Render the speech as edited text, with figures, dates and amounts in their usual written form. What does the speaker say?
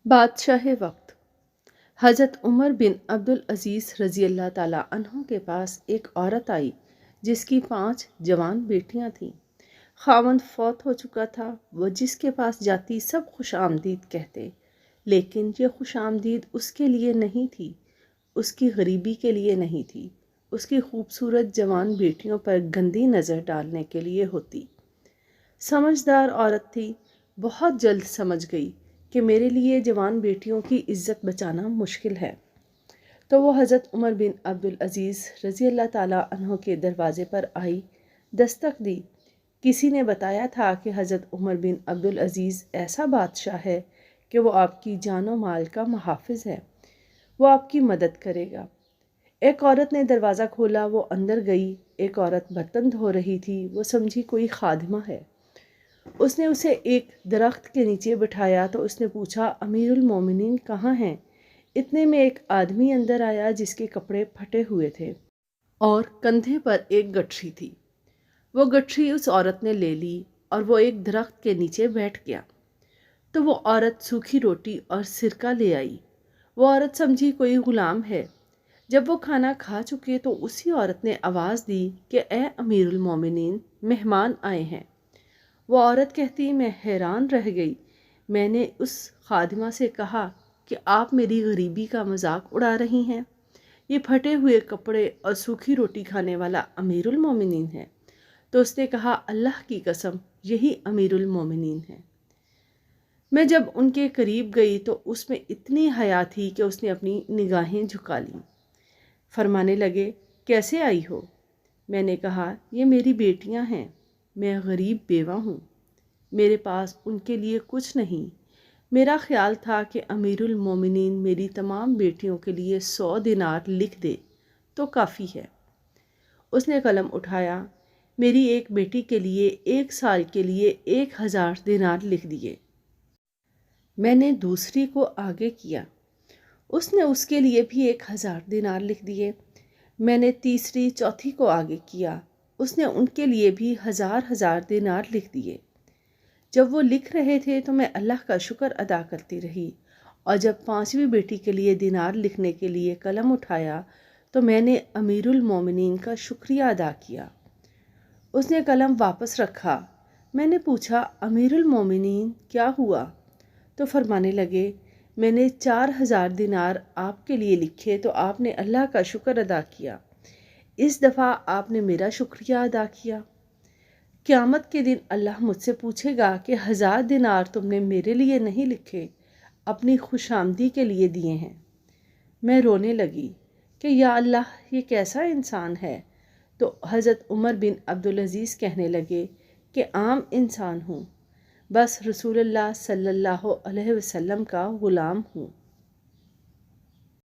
بادشاہ وقت حضرت عمر بن عبد العزیز رضی اللہ تعالیٰ عنہ کے پاس ایک عورت آئی جس کی 5 جوان بیٹیاں تھیں۔ خاوند فوت ہو چکا تھا۔ وہ جس کے پاس جاتی سب خوش آمدید کہتے، لیکن یہ خوش آمدید اس کے لیے نہیں تھی، اس کی غریبی کے لیے نہیں تھی، اس کی خوبصورت جوان بیٹیوں پر گندی نظر ڈالنے کے لیے ہوتی۔ سمجھدار عورت تھی، بہت جلد سمجھ گئی کہ میرے لیے جوان بیٹیوں کی عزت بچانا مشکل ہے، تو وہ حضرت عمر بن عبد العزیز رضی اللہ تعالیٰ عنہ کے دروازے پر آئی، دستک دی۔ کسی نے بتایا تھا کہ حضرت عمر بن عبد العزیز ایسا بادشاہ ہے کہ وہ آپ کی جان و مال کا محافظ ہے، وہ آپ کی مدد کرے گا۔ ایک عورت نے دروازہ کھولا، وہ اندر گئی۔ ایک عورت برتن دھو رہی تھی، وہ سمجھی کوئی خادمہ ہے۔ اس نے اسے ایک درخت کے نیچے بٹھایا تو اس نے پوچھا، امیر المومنین کہاں ہیں؟ اتنے میں ایک آدمی اندر آیا جس کے کپڑے پھٹے ہوئے تھے اور کندھے پر ایک گٹھری تھی۔ وہ گٹھری اس عورت نے لے لی اور وہ ایک درخت کے نیچے بیٹھ گیا۔ تو وہ عورت سوکھی روٹی اور سرکہ لے آئی۔ وہ عورت سمجھی کوئی غلام ہے۔ جب وہ کھانا کھا چکے تو اسی عورت نے آواز دی کہ اے امیر المومنین، مہمان آئے ہیں۔ وہ عورت کہتی، میں حیران رہ گئی۔ میں نے اس خادمہ سے کہا کہ آپ میری غریبی کا مذاق اڑا رہی ہیں، یہ پھٹے ہوئے کپڑے اور سوکھی روٹی کھانے والا امیر المومنین ہے؟ تو اس نے کہا، اللہ کی قسم یہی امیر المومنین ہے۔ میں جب ان کے قریب گئی تو اس میں اتنی حیا تھی کہ اس نے اپنی نگاہیں جھکا لیں۔ فرمانے لگے، کیسے آئی ہو؟ میں نے کہا، یہ میری بیٹیاں ہیں، میں غریب بیوہ ہوں، میرے پاس ان کے لیے کچھ نہیں۔ میرا خیال تھا کہ امیر المومنین میری تمام بیٹیوں کے لیے 100 دینار لکھ دے تو کافی ہے۔ اس نے قلم اٹھایا، میری ایک بیٹی کے لیے 1 سال کے لیے 1000 دینار لکھ دیے۔ میں نے دوسری کو آگے کیا، اس نے اس کے لیے بھی 1000 دینار لکھ دیے۔ میں نے تیسری چوتھی کو آگے کیا، اس نے ان کے لیے بھی 1000 دینار لکھ دیے۔ جب وہ لکھ رہے تھے تو میں اللہ کا شکر ادا کرتی رہی، اور جب 5ویں بیٹی کے لیے دینار لکھنے کے لیے قلم اٹھایا تو میں نے امیر المومنین کا شکریہ ادا کیا۔ اس نے قلم واپس رکھا۔ میں نے پوچھا، امیر المومنین کیا ہوا؟ تو فرمانے لگے، میں نے 4000 دینار آپ کے لیے لکھے تو آپ نے اللہ کا شکر ادا کیا، اس دفعہ آپ نے میرا شکریہ ادا کیا۔ قیامت کے دن اللہ مجھ سے پوچھے گا کہ 1000 دینار تم نے میرے لیے نہیں لکھے، اپنی خوش آمدی کے لیے دیے ہیں۔ میں رونے لگی کہ یا اللہ، یہ کیسا انسان ہے؟ تو حضرت عمر بن عبد العزیز کہنے لگے کہ عام انسان ہوں، بس رسول اللہ صلی اللہ علیہ وسلم کا غلام ہوں۔